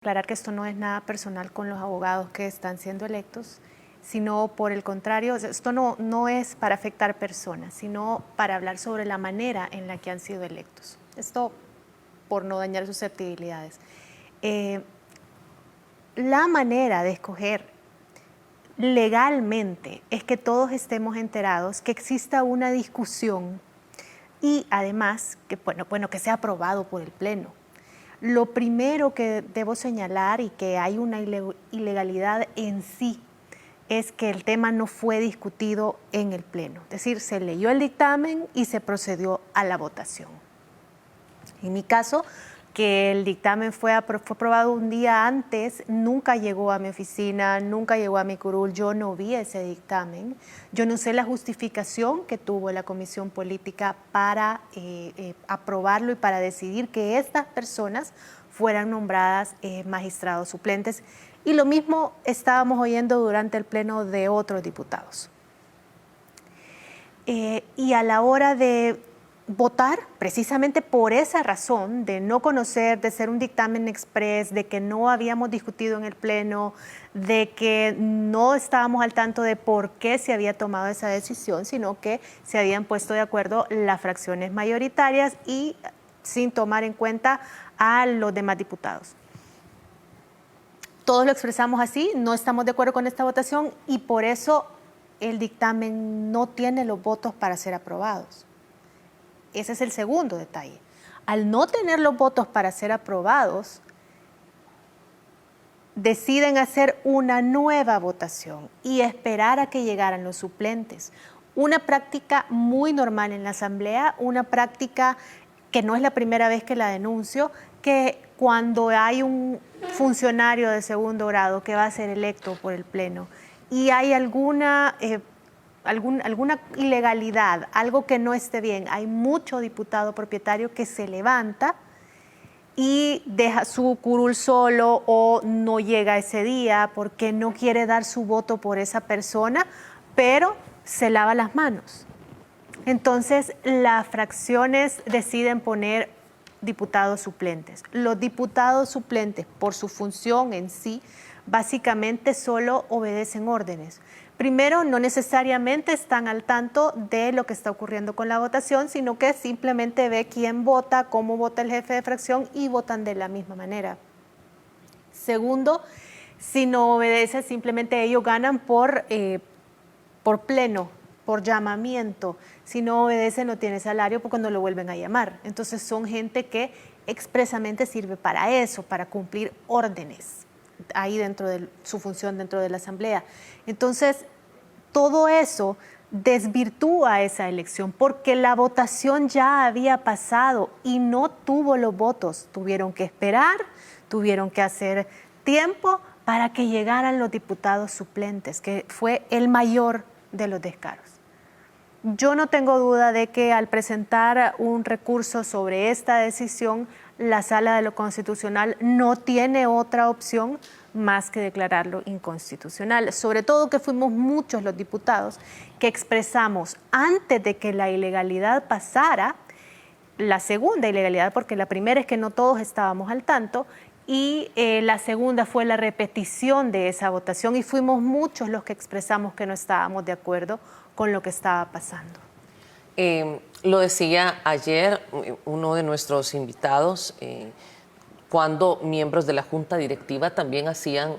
Aclarar que esto no es nada personal con los abogados que están siendo electos, sino por el contrario, esto no es para afectar personas, sino para hablar sobre la manera en la que han sido electos. Esto por no dañar susceptibilidades. La manera de escoger legalmente es que todos estemos enterados, que exista una discusión y además que sea aprobado por el Pleno. Lo primero que debo señalar y que hay una ilegalidad en sí es que el tema no fue discutido en el Pleno. Es decir, se leyó el dictamen y se procedió a la votación. En mi caso, que el dictamen fue aprobado un día antes, nunca llegó a mi oficina, nunca llegó a mi curul, yo no vi ese dictamen, yo no sé la justificación que tuvo la Comisión Política para aprobarlo y para decidir que estas personas fueran nombradas magistrados suplentes, y lo mismo estábamos oyendo durante el pleno de otros diputados. Y a la hora de votar, precisamente por esa razón de no conocer, de ser un dictamen express, de que no habíamos discutido en el Pleno, de que no estábamos al tanto de por qué se había tomado esa decisión, sino que se habían puesto de acuerdo las fracciones mayoritarias y sin tomar en cuenta a los demás diputados. Todos lo expresamos así, no estamos de acuerdo con esta votación y por eso el dictamen no tiene los votos para ser aprobados. Ese es el segundo detalle. Al no tener los votos para ser aprobados, deciden hacer una nueva votación y esperar a que llegaran los suplentes. Una práctica muy normal en la Asamblea, una práctica que no es la primera vez que la denuncio, que cuando hay un funcionario de segundo grado que va a ser electo por el Pleno y hay alguna ilegalidad, algo que no esté bien, hay mucho diputado propietario que se levanta y deja su curul solo o no llega ese día porque no quiere dar su voto por esa persona, pero se lava las manos. Entonces, las fracciones deciden poner diputados suplentes. Los diputados suplentes, por su función en sí, básicamente solo obedecen órdenes. Primero, no necesariamente están al tanto de lo que está ocurriendo con la votación, sino que simplemente ve quién vota, cómo vota el jefe de fracción y votan de la misma manera. Segundo, si no obedece, simplemente ellos ganan por pleno, por llamamiento. Si no obedece, no tiene salario porque no lo vuelven a llamar. Entonces son gente que expresamente sirve para eso, para cumplir órdenes ahí dentro de su función dentro de la Asamblea. Entonces, todo eso desvirtúa esa elección porque la votación ya había pasado y no tuvo los votos. Tuvieron que esperar, tuvieron que hacer tiempo para que llegaran los diputados suplentes, que fue el mayor de los descaros. Yo no tengo duda de que al presentar un recurso sobre esta decisión, la Sala de lo Constitucional no tiene otra opción más que declararlo inconstitucional. Sobre todo que fuimos muchos los diputados que expresamos antes de que la ilegalidad pasara, la segunda ilegalidad, porque la primera es que no todos estábamos al tanto, y la segunda fue la repetición de esa votación y fuimos muchos los que expresamos que no estábamos de acuerdo con lo que estaba pasando. Lo decía ayer uno de nuestros invitados, cuando miembros de la Junta Directiva también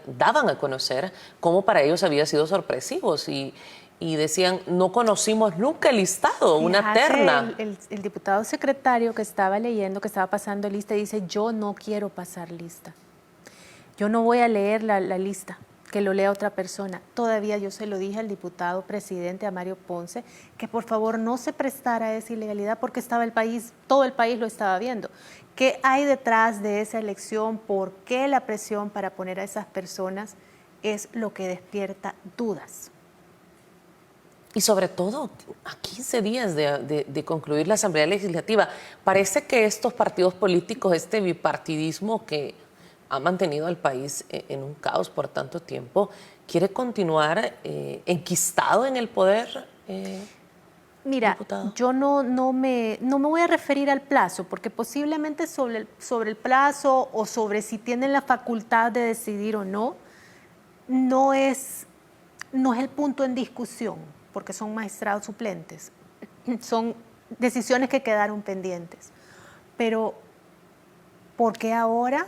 daban a conocer cómo para ellos había sido sorpresivos y decían, no conocimos nunca el listado, una terna. El diputado secretario que estaba leyendo, que estaba pasando lista, dice, yo no quiero pasar lista. Yo no voy a leer la lista, que lo lea otra persona. Todavía yo se lo dije al diputado presidente, a Mario Ponce, que por favor no se prestara a esa ilegalidad porque estaba todo el país lo estaba viendo. ¿Qué hay detrás de esa elección? ¿Por qué la presión para poner a esas personas? Es lo que despierta dudas. Y sobre todo, a 15 días de concluir la Asamblea Legislativa, parece que estos partidos políticos, este bipartidismo que ha mantenido al país en un caos por tanto tiempo, quiere continuar enquistado en el poder. Mira, diputada? yo no me voy a referir al plazo, porque posiblemente sobre el plazo o sobre si tienen la facultad de decidir o no, no es el punto en discusión, porque son magistrados suplentes. Son decisiones que quedaron pendientes. Pero, ¿por qué ahora?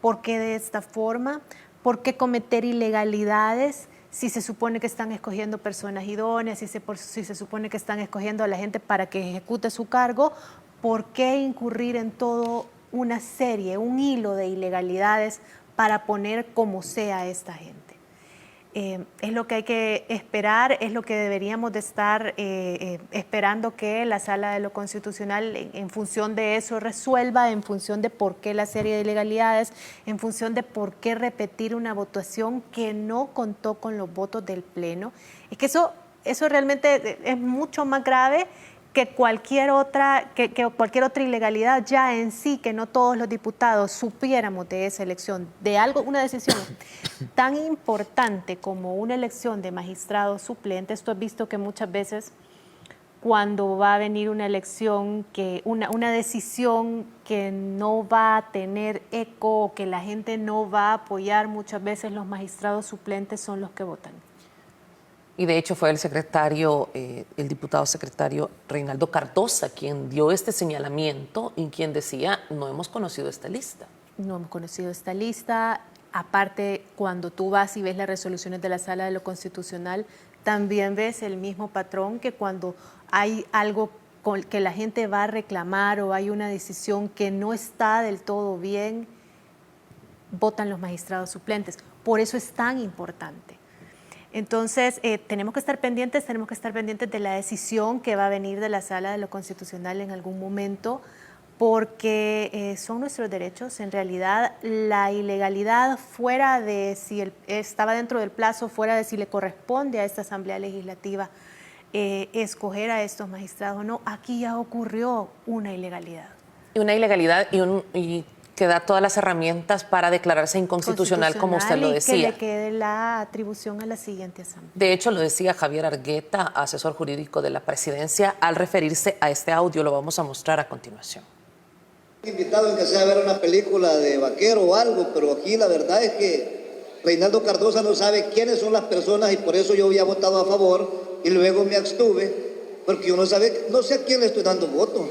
¿Por qué de esta forma? ¿Por qué cometer ilegalidades si se supone que están escogiendo personas idóneas, si se supone que están escogiendo a la gente para que ejecute su cargo? ¿Por qué incurrir en todo una serie, un hilo de ilegalidades para poner como sea a esta gente? Es lo que hay que esperar, es lo que deberíamos de estar esperando que la Sala de lo Constitucional en función de eso resuelva, en función de por qué la serie de ilegalidades, en función de por qué repetir una votación que no contó con los votos del Pleno. Es que eso realmente es mucho más grave que cualquier otra ilegalidad ya en sí, que no todos los diputados supiéramos de esa elección, de algo, una decisión tan importante como una elección de magistrados suplentes. Tú has visto que muchas veces cuando va a venir una elección, una decisión que no va a tener eco o que la gente no va a apoyar, muchas veces los magistrados suplentes son los que votan. Y de hecho fue el diputado secretario Reinaldo Cardosa quien dio este señalamiento y quien decía, no hemos conocido esta lista. No hemos conocido esta lista. Aparte, cuando tú vas y ves las resoluciones de la Sala de lo Constitucional, también ves el mismo patrón, que cuando hay algo que la gente va a reclamar o hay una decisión que no está del todo bien, votan los magistrados suplentes. Por eso es tan importante. Entonces, tenemos que estar pendientes de la decisión que va a venir de la Sala de lo Constitucional en algún momento, porque son nuestros derechos. En realidad, la ilegalidad, fuera de si estaba dentro del plazo, fuera de si le corresponde a esta Asamblea Legislativa escoger a estos magistrados o no, aquí ya ocurrió una ilegalidad. Y una ilegalidad y que da todas las herramientas para declararse inconstitucional, como usted lo decía. Y que le quede la atribución a la siguiente asamblea. De hecho, lo decía Javier Argueta, asesor jurídico de la presidencia, al referirse a este audio. Lo vamos a mostrar a continuación. Invitado en que sea a ver una película de vaquero o algo, pero aquí la verdad es que Reinaldo Cardosa no sabe quiénes son las personas y por eso yo había votado a favor y luego me abstuve, porque uno sabe, no sé a quién le estoy dando voto.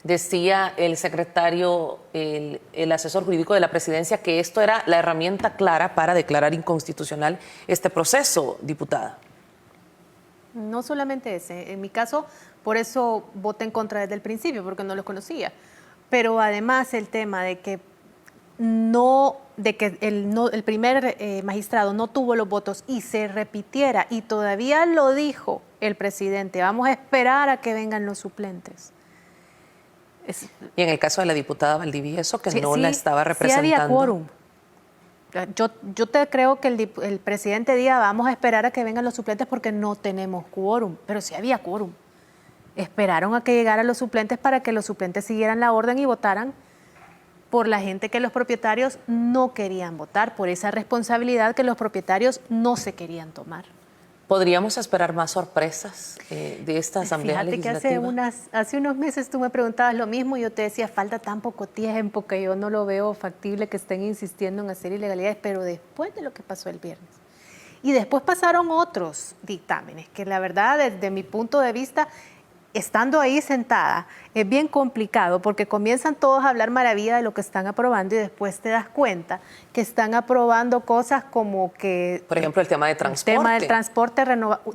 Decía el secretario, el asesor jurídico de la presidencia, que esto era la herramienta clara para declarar inconstitucional este proceso, diputada. No solamente ese, en mi caso, por eso voté en contra desde el principio, porque no los conocía. Pero además el tema de que el primer magistrado no tuvo los votos y se repitiera, y todavía lo dijo el presidente, vamos a esperar a que vengan los suplentes. Y en el caso de la diputada Valdivieso, que no la estaba representando. Sí había quórum. Yo te creo que el presidente diga, vamos a esperar a que vengan los suplentes porque no tenemos quórum, pero sí había quórum. Esperaron a que llegaran los suplentes para que los suplentes siguieran la orden y votaran por la gente que los propietarios no querían votar, por esa responsabilidad que los propietarios no se querían tomar. ¿Podríamos esperar más sorpresas de esta Asamblea Legislativa? Fíjate que hace unos meses tú me preguntabas lo mismo y yo te decía, falta tan poco tiempo que yo no lo veo factible que estén insistiendo en hacer ilegalidades, pero después de lo que pasó el viernes. Y después pasaron otros dictámenes que la verdad, desde mi punto de vista, estando ahí sentada, es bien complicado porque comienzan todos a hablar maravilla de lo que están aprobando y después te das cuenta que están aprobando cosas como que... Por ejemplo, el tema de transporte. El tema del transporte,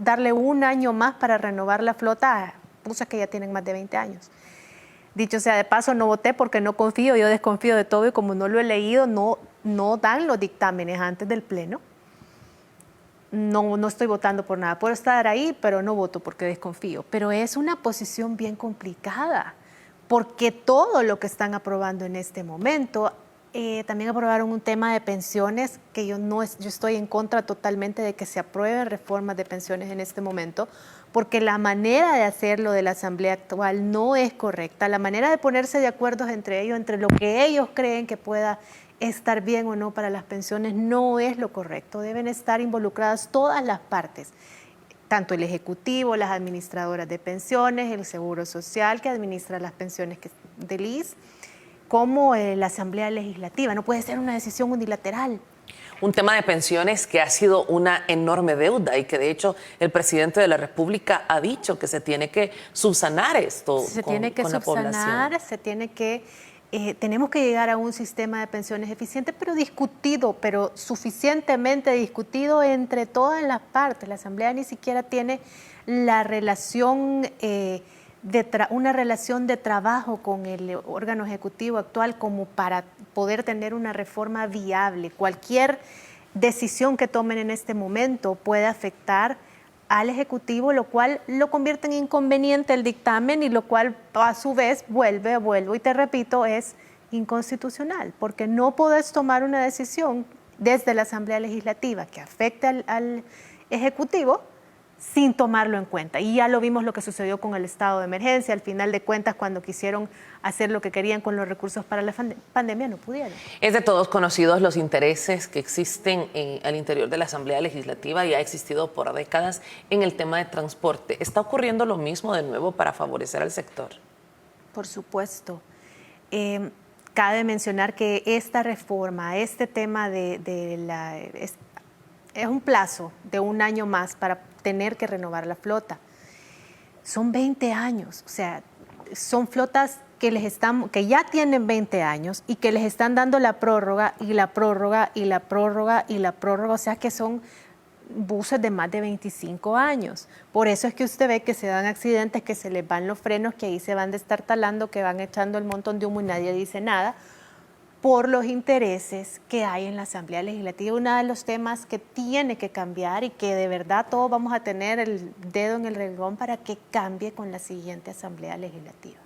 darle un año más para renovar la flota a buses que ya tienen más de 20 años. Dicho sea de paso, no voté porque no confío, yo desconfío de todo y como no lo he leído, no dan los dictámenes antes del Pleno. No estoy votando por nada. Puedo estar ahí, pero no voto porque desconfío. Pero es una posición bien complicada, porque todo lo que están aprobando en este momento, también aprobaron un tema de pensiones, que yo estoy en contra totalmente de que se aprueben reformas de pensiones en este momento, porque la manera de hacerlo de la Asamblea actual no es correcta. La manera de ponerse de acuerdo entre ellos, entre lo que ellos creen que pueda estar bien o no para las pensiones, no es lo correcto. Deben estar involucradas todas las partes. tanto el Ejecutivo, las administradoras de pensiones, el Seguro Social que administra las pensiones del ISSSTE, como la Asamblea Legislativa. No puede ser una decisión unilateral. Un tema de pensiones que ha sido una enorme deuda y que de hecho el presidente de la República ha dicho que se tiene que subsanar esto con la población. Se tiene que tenemos que llegar a un sistema de pensiones eficiente, pero discutido, pero suficientemente discutido entre todas las partes. La Asamblea ni siquiera tiene la relación, una relación de trabajo con el órgano ejecutivo actual como para poder tener una reforma viable. Cualquier decisión que tomen en este momento puede afectar al Ejecutivo, lo cual lo convierte en inconveniente el dictamen y lo cual a su vez vuelvo y te repito, es inconstitucional, porque no podés tomar una decisión desde la Asamblea Legislativa que afecte al Ejecutivo sin tomarlo en cuenta. Y ya lo vimos lo que sucedió con el estado de emergencia. Al final de cuentas, cuando quisieron hacer lo que querían con los recursos para la pandemia, no pudieron. Es de todos conocidos los intereses que existen al interior de la Asamblea Legislativa y ha existido por décadas en el tema de transporte. ¿Está ocurriendo lo mismo de nuevo para favorecer al sector? Por supuesto. Cabe mencionar que esta reforma, este tema es un plazo de 1 año más para tener que renovar la flota. Son 20 años, o sea, son flotas que ya tienen 20 años y que les están dando la prórroga y la prórroga y la prórroga y la prórroga, o sea que son buses de más de 25 años. Por eso es que usted ve que se dan accidentes, que se les van los frenos, que ahí se van destartalando, que van echando el montón de humo y nadie dice nada, por los intereses que hay en la Asamblea Legislativa. Uno de los temas que tiene que cambiar y que de verdad todos vamos a tener el dedo en el renglón para que cambie con la siguiente Asamblea Legislativa.